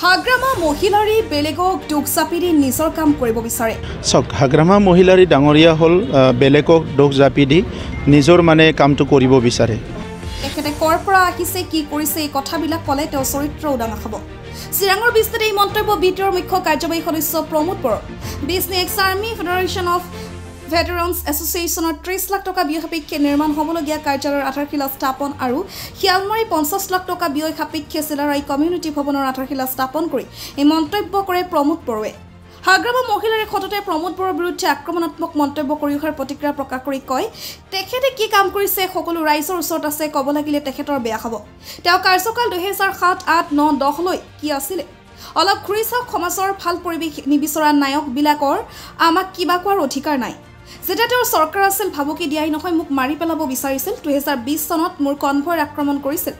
হাগ্ৰামা মহিলাৰী বেলেগক দুখ জাপি দি নিজৰ কাম কৰিব বিচাৰে। চক হাগ্ৰামা মহিলাৰী ডাঙৰীয়া হ'ল বেলেগক দুখ জাপি দি নিজৰ মানে কামটো কৰিব বিচাৰে। তেখেতে কৰ পৰা আহিছে কি কৰিছে এই কথাবিলাক ক'লে তেওঁ চৰিত্ৰ উদাঙা হ'ব। চিৰাঙৰ বিজনেত এই মন্তব্য বিটিঅ'ৰ মুখ্য কাৰ্যবাহী সদস্য Pramod Boro. Bijni ex army federation of veterans এছ'চিয়েশ্যনৰ 30 লাখ টকা ব্যয় সাপেক্ষে নিৰ্মাণ হ'বলগীয়া কাৰ্যালয়ৰ আধাৰশিলা স্থাপন আৰু শিয়ালমাৰী 50 লাখ টকা ব্যয় সাপেক্ষে চিলাৰায় কমিউনিটি ভৱনৰ আধাৰশিলা স্থাপন কৰি এই মন্তব্য কৰে প্ৰমোদ বড়োৱে। হাগ্ৰামা মহিলাৰে সততে প্ৰমোদ বড়োৰ বিৰুদ্ধে আক্ৰমণাত্মক মন্তব্য কৰি অহাৰ প্ৰতিক্ৰিয়া প্ৰকাশ কৰি কয়, তেখেতে কি কাম কৰিছে সকলো ৰাইজৰ ওচৰত আছে, ক'ব লাগিলে তেখেতৰ বেয়া হ'ব। তেওঁ কাৰ্যকাল 2007, 8, 9, 10 লৈ কি আছিলে? অলপ ঘূৰি চাওক, সমাজৰ ভাল পৰিৱেশ নিবিচৰা নায়কবিলাকৰ আমাক কিবা কোৱাৰ অধিকাৰ নাই। যেতিয়া তেওঁৰ চৰকাৰ আছিল ভাবুকি দিয়াই নহয়, মোক মাৰি পেলাব বিচাৰিছিল। 2020 চনত মোৰ কনভয়ৰ আক্ৰমণ কৰিছিল,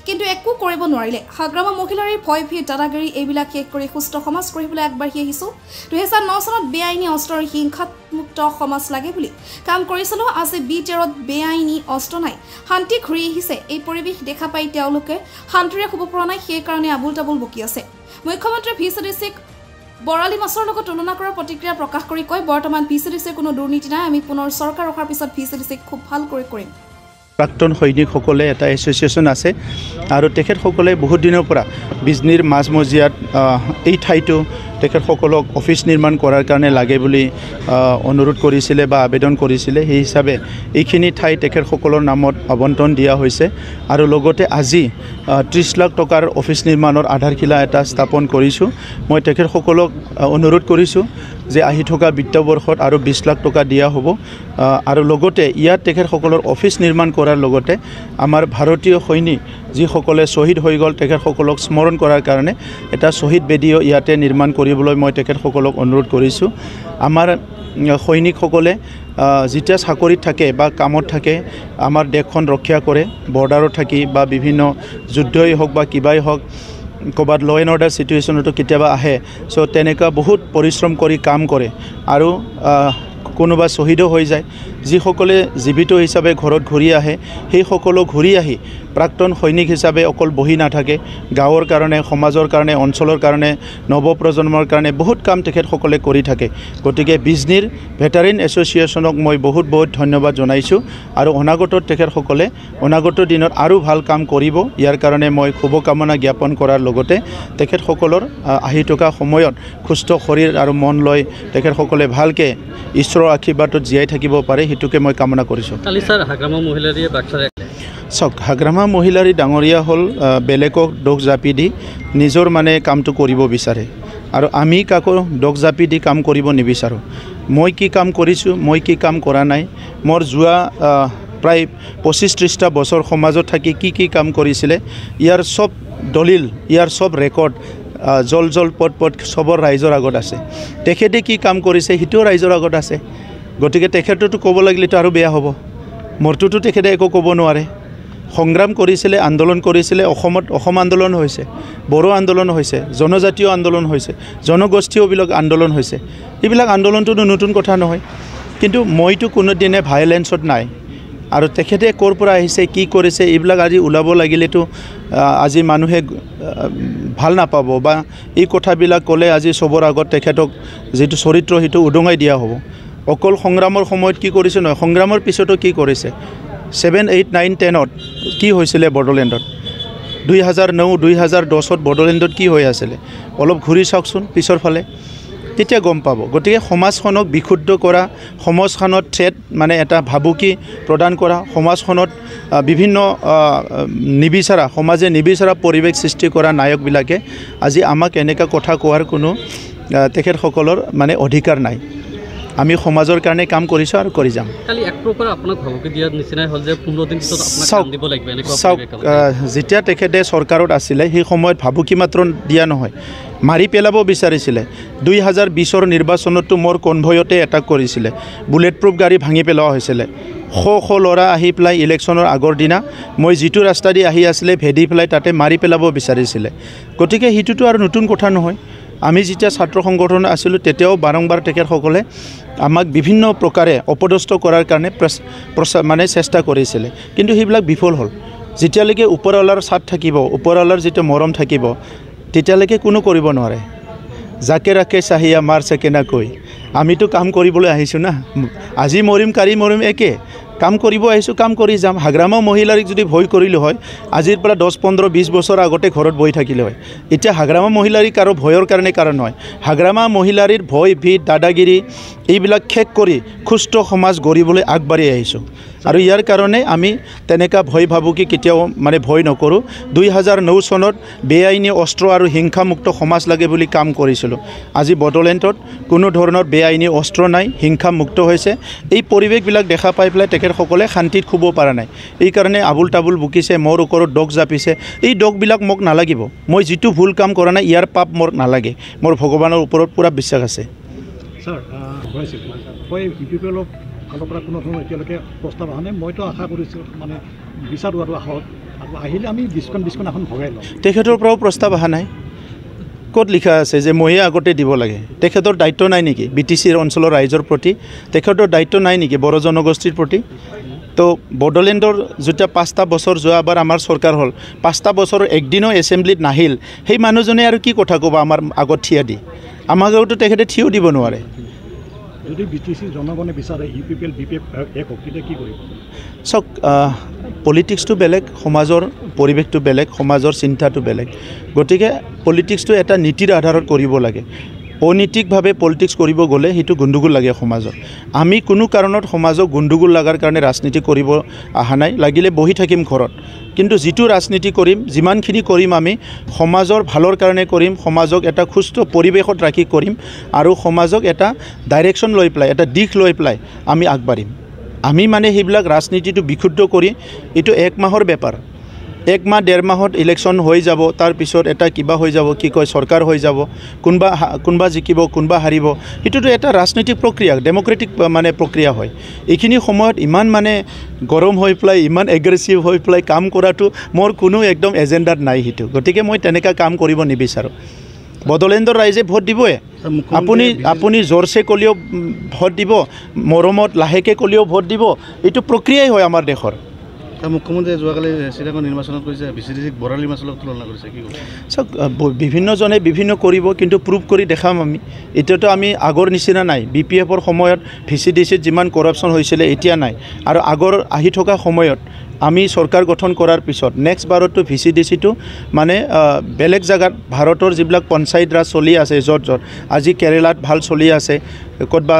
কিন্তু একো কৰিব নোৱাৰিলে। হাগ্ৰামা মহিলাৰীৰ ভয় ভীৰ দাদাগিৰি এইবিলাক শেষ কৰি সুস্থ সমাজ কৰিবলৈ আগবাঢ়ি আহিছোঁ। 2009 চনত বেআইনী অস্ত্ৰৰ হিংসামুক্ত সমাজ লাগে বুলি কাম কৰিছিলোঁ। আজি বিটিঅ'ত বেআইনী অস্ত্ৰ নাই, শান্তি ঘূৰি আহিছে। এই পৰিৱেশ দেখা পাই তেওঁলোকে শান্তিৰে শুব পৰা নাই, সেইকাৰণে আবুল তাবুল বকি আছে। মুখ্যমন্ত্ৰী VCDCক বৰালি মাছৰ লগত তুলনা কৰাৰ প্ৰতিক্ৰিয়া প্ৰকাশ কৰি কয়, বৰ্তমান VCDCৰ কোনো দুৰ্নীতি নাই, আমি পুনৰ চৰকাৰ ৰখাৰ পিছত VCDCক খুব ভালকৈ কৰিম। প্ৰাক্তন সৈনিকসকলে এটা এছ'চিয়েশ্যন আছে আৰু তেখেতসকলে বহুত দিনৰ পৰা বিজনীৰ মাজমজিয়াত এই ঠাইটো তেখেতসকলক অফিচ নিৰ্মাণ কৰাৰ কাৰণে লাগে বুলি অনুৰোধ কৰিছিলে বা আবেদন কৰিছিলে। সেই হিচাপে এইখিনি ঠাই তেখেতসকলৰ নামত আবণ্টন দিয়া হৈছে আৰু লগতে আজি 30 লাখ টকাৰ অফিচ নিৰ্মাণৰ আধাৰশিলা এটা স্থাপন কৰিছোঁ। মই তেখেতসকলক অনুৰোধ কৰিছোঁ যে আহি থকা বিত্তবৰ্ষত আৰু 20 লাখ টকা দিয়া হ'ব আৰু লগতে ইয়াত তেখেতসকলৰ অফিচ নিৰ্মাণ কৰাৰ লগতে আমাৰ ভাৰতীয় সৈনিক যিসকলে শ্বহীদ হৈ গ'ল তেখেতসকলক স্মৰণ কৰাৰ কাৰণে এটা শ্বহীদ বেদীও ইয়াতে নিৰ্মাণ কৰিবলৈ মই তেখেতসকলক অনুৰোধ কৰিছোঁ। আমাৰ সৈনিকসকলে যেতিয়া চাকৰিত থাকে বা কামত থাকে আমাৰ দেশখন ৰক্ষা কৰে, বৰ্ডাৰত থাকি বা বিভিন্ন যুদ্ধই হওক বা কিবাই হওক, ক'ৰবাত ল' এণ্ড অৰ্ডাৰ চিটুৱেশ্যনতো কেতিয়াবা আহে। চ' তেনেকুৱা বহুত পৰিশ্ৰম কৰি কাম কৰে আৰু কোনোবা শ্বহীদো হৈ যায়। যিসকলে জীৱিত হিচাপে ঘৰত ঘূৰি আহে সেই সকলো ঘূৰি আহি প্ৰাক্তন সৈনিক হিচাপে অকল বহি নাথাকে, গাঁৱৰ কাৰণে, সমাজৰ কাৰণে, অঞ্চলৰ কাৰণে, নৱপ্ৰজন্মৰ কাৰণে বহুত কাম তেখেতসকলে কৰি থাকে। গতিকে বিজনীৰ ভেটাৰিন এছ'চিয়েশ্যনক মই বহুত ধন্যবাদ জনাইছোঁ আৰু অনাগতত তেখেতসকলে অনাগত দিনত আৰু ভাল কাম কৰিব, ইয়াৰ কাৰণে মই শুভকামনা জ্ঞাপন কৰাৰ লগতে তেখেতসকলৰ আহি থকা সময়ত সুস্থ শৰীৰ আৰু মন লৈ তেখেতসকলে ভালকৈ ঈশ্বৰৰ আশীৰ্বাদত জীয়াই থাকিব পাৰে, সেইটোকে মই কামনা কৰিছোঁ। কালি ছাৰ হাগ্ৰামা মহিলাৰীয়ে বাক্সাৰে চক হাগ্ৰামা মহিলাৰী ডাঙৰীয়া হ'ল বেলেগক দোষ জাপি দি নিজৰ মানে কামটো কৰিব বিচাৰে আৰু আমি কাকো দোষ জাপি দি কাম কৰিব নিবিচাৰোঁ। মই কি কাম কৰিছোঁ, মই কি কাম কৰা নাই, মোৰ যোৱা প্ৰায় 25-30টা বছৰ সমাজত থাকি কি কাম কৰিছিলে ইয়াৰ চব দলিল, ইয়াৰ চব ৰেকৰ্ড জল পট চবৰ ৰাইজৰ আগত আছে। তেখেতে কি কাম কৰিছে সেইটোও ৰাইজৰ আগত আছে। গতিকে তেখেততো ক'ব লাগিলেতো আৰু বেয়া হ'ব। মোৰটোতো তেখেতে একো ক'ব নোৱাৰে। সংগ্ৰাম কৰিছিলে, আন্দোলন কৰিছিলে, অসমত অসম আন্দোলন হৈছে, বড়ো আন্দোলন হৈছে, জনজাতীয় আন্দোলন হৈছে, জনগোষ্ঠীয়বিলাক আন্দোলন হৈছে। এইবিলাক আন্দোলনটোতো নতুন কথা নহয়, কিন্তু মইতো কোনোদিনে ভায়লেঞ্চত নাই আৰু তেখেতে ক'ৰ পৰা আহিছে কি কৰিছে এইবিলাক আজি ওলাব লাগিলেতো আজি মানুহে ভাল নাপাব বা এই কথাবিলাক ক'লে আজি চবৰ আগত তেখেতক যিটো চৰিত্ৰ সেইটো উদঙাই দিয়া হ'ব। অকল সংগ্ৰামৰ সময়ত কি কৰিছে নহয়, সংগ্ৰামৰ পিছতো কি কৰিছে। 7, 8, 9, 10ত কি হৈছিলে বড়োলেণ্ডত, 2009, 2010ত বড়োলেণ্ডত কি হৈ আছিলে অলপ ঘূৰি চাওকচোন পিছৰ ফালে, তেতিয়া গম পাব। গতিকে সমাজখনক বিশুদ্ধ কৰা, সমাজখনত থ্ৰেট মানে এটা ভাবুকি প্ৰদান কৰা, সমাজখনত বিভিন্ন নিবিচাৰা, সমাজে নিবিচাৰা পৰিৱেশ সৃষ্টি কৰা নায়কবিলাকে আজি আমাক এনেকুৱা কথা কোৱাৰ কোনো তেখেতসকলৰ মানে অধিকাৰ নাই। আমি সমাজৰ কাৰণে কাম কৰিছোঁ আৰু কৰি যাম। কালি এক প্ৰকাৰ আপোনাক ভাবুকি দিয়াৰ নিচিনাই হ'ল যে 15 দিন পিছত আপোনাক কাম দিব লাগিব এনেকুৱা। চাওক, যেতিয়া তেখেতে চৰকাৰত আছিলে সেই সময়ত ভাবুকি মাত্ৰ দিয়া নহয়, মাৰি পেলাব বিচাৰিছিলে। 2020ৰ নিৰ্বাচনতো মোৰ কনভয়তে এটাক কৰিছিলে, বুলেট প্ৰুফ গাড়ী ভাঙি পেলোৱা হৈছিলে। শ ল'ৰা আহি পেলাই ইলেকশ্যনৰ আগৰ দিনা মই যিটো ৰাস্তা দি আহি আছিলে ভেদি পেলাই তাতে মাৰি পেলাব বিচাৰিছিলে। গতিকে সেইটোতো আৰু নতুন কথা নহয়। আমি যেতিয়া ছাত্ৰ সংগঠন আছিলোঁ তেতিয়াও বাৰম্বাৰ তেখেতসকলে আমাক বিভিন্ন প্ৰকাৰে অপদস্থ কৰাৰ কাৰণে মানে চেষ্টা কৰিছিলে, কিন্তু সেইবিলাক বিফল হ'ল। যেতিয়ালৈকে ওপৰৱালাৰ ছাট থাকিব, ওপৰৱালাৰ যিটো মৰম থাকিব, তেতিয়ালৈকে কোনো কৰিব নোৱাৰে। যাকে ৰাখে চাহিয়া মাৰ চেকেনা কৈ আমিতো কাম কৰিবলৈ আহিছোঁ না। আজি মৰিম কালি মৰিম একে কাম কৰিব আহিছোঁ, কাম কৰি যাম। হাগ্ৰামা মহিলাৰীক যদি ভয় কৰিলোঁ হয় আজিৰ পৰা 10-15-20 বছৰ আগতে ঘৰত বহি থাকিলে হয়। এতিয়া হাগ্ৰামা মহিলাৰীক আৰু ভয়ৰ কাৰণে কাৰণ নহয়। হাগ্ৰামা মহিলাৰীৰ ভয় ভীত দাদাগিৰি এইবিলাক শেষ কৰি সুস্থ সমাজ গঢ়িবলৈ আগবাঢ়ি আহিছোঁ। আৰু ইয়াৰ কাৰণে আমি তেনেকুৱা ভয় ভাবুকি কেতিয়াও মানে ভয় নকৰোঁ। 2009 চনত বেআইনী অস্ত্ৰ আৰু হিংসামুক্ত সমাজ লাগে বুলি কাম কৰিছিলোঁ। আজি বড়োলেণ্ডত কোনো ধৰণৰ বেআইনী অস্ত্ৰ নাই, হিংসামুক্ত হৈছে। এই পৰিৱেশবিলাক দেখা পাই পেলাই তেখেতসকলে শান্তিত শুব পৰা নাই। এইকাৰণে আবুল তাবুল বুকিছে, মোৰ ওপৰত ডগ জাপিছে। এই ডগবিলাক মোক নালাগিব। মই যিটো ভুল কাম কৰা নাই ইয়াৰ পাপ মোৰ নালাগে। মোৰ ভগৱানৰ ওপৰত পূৰা বিশ্বাস আছে। ছাৰ ফালৰ পৰা কোনো ধৰণৰ এতিয়ালৈকে প্ৰস্তাৱ অহা নাই। মইতো আশা কৰিছোঁ মানে বিচাৰোঁ আৰু আহক, আৰু আহিলে আমি ডিছকাউণ্ট এখন ভগাই ল'ম। তেখেতৰ পৰাও প্ৰস্তাৱ অহা নাই। ক'ত লিখা আছে যে মইয়ে আগতে দিব লাগে? তেখেতৰ দায়িত্ব নাই নেকি BTCৰ অঞ্চলৰ ৰাইজৰ প্ৰতি? তেখেতৰ দায়িত্ব নাই নেকি বড়ো জনগোষ্ঠীৰ প্ৰতি? তো বড়োলেণ্ডৰ যেতিয়া 5টা বছৰ যোৱাবাৰ আমাৰ চৰকাৰ হ'ল, 5টা বছৰ একদিনো এছেম্বলিত নাহিল, সেই মানুহজনে আৰু কি কথা ক'ব আমাৰ আগত থিয় দি? আমাৰ আগতো তেখেতে থিয় দিব নোৱাৰে। যদি BTC জনগণে বিচাৰে UPPL BPF এক হওক, তেতিয়া কি কৰিব? চাওক, পলিটিক্সটো বেলেগ, সমাজৰ পৰিৱেশটো বেলেগ, সমাজৰ চিন্তাটো বেলেগ। গতিকে পলিটিক্সটো এটা নীতিৰ আধাৰত কৰিব লাগে। অনৈতিকভাৱে পলিটিক্স কৰিব গ'লে সেইটো গণ্ডগোল লাগে সমাজত। আমি কোনো কাৰণত সমাজক গণ্ডগোল লগাৰ কাৰণে ৰাজনীতি কৰিব অহা নাই। লাগিলে বহি থাকিম ঘৰত, কিন্তু যিটো ৰাজনীতি কৰিম, যিমানখিনি কৰিম আমি সমাজৰ ভালৰ কাৰণে কৰিম, সমাজক এটা সুস্থ পৰিৱেশত ৰাখি কৰিম, আৰু সমাজক এটা ডাইৰেকশ্যন লৈ পেলাই, এটা দিশ লৈ পেলাই আমি আগবাঢ়িম। আমি মানে সেইবিলাক ৰাজনীতিটো বিশুদ্ধ কৰি এইটো 1 মাহৰ বেপাৰ। 1 মাহ 1.5 মাহত ইলেকশ্যন হৈ যাব, তাৰপিছত এটা কিবা হৈ যাব, কি কয় চৰকাৰ হৈ যাব, কোনোবা জিকিব, কোনোবা হাৰিব। সেইটোতো এটা ৰাজনৈতিক প্ৰক্ৰিয়া, ডেম'ক্ৰেটিক মানে প্ৰক্ৰিয়া হয়। এইখিনি সময়ত ইমান মানে গৰম হৈ পেলাই, ইমান এগ্ৰেছিভ হৈ পেলাই কাম কৰাটো মোৰ কোনো একদম এজেণ্ডাত নাই সেইটো। গতিকে মই তেনেকুৱা কাম কৰিব নিবিচাৰোঁ। বড়োলেণ্ডৰ ৰাইজে ভোট দিবই। আপুনি জোৰছে ক'লেও ভোট দিব, মৰমত লাহেকৈ ক'লেও ভোট দিব। এইটো প্ৰক্ৰিয়াই হয় আমাৰ দেশৰ। মুখ্যমন্ত্ৰীয়ে যোৱাকালি চিটাগং নিৰ্বাচনত কৈছে VCDCক বৰালি মাছৰ লগত তুলনা কৰিছে, কি ক'ব? চাওক, বিভিন্নজনে বিভিন্ন কৰিব, কিন্তু প্ৰুভ কৰি দেখাম আমি। এতিয়াতো আমি আগৰ নিচিনা নাই। BPFৰ সময়ত VCDCত যিমান কৰাপশ্যন হৈছিলে এতিয়া নাই। আৰু আগৰ আহি থকা সময়ত আমি চৰকাৰ গঠন কৰাৰ পিছত নেক্সট বাৰতো VCDCটো মানে বেলেগ জেগাত ভাৰতৰ যিবিলাক পঞ্চায়ত ৰাজ চলি আছে, য'ত আজি কেৰেলাত ভাল চলি আছে, ক'তবা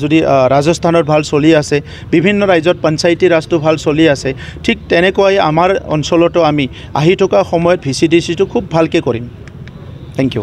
যদি ৰাজস্থানত ভাল চলি আছে, বিভিন্ন ৰাজ্যত পঞ্চায়তী ৰাজটো ভাল চলি আছে, ঠিক তেনেকুৱাই আমাৰ অঞ্চলতো আমি আহি থকা সময়ত VCDCটো খুব ভালকৈ কৰিম। Thank U.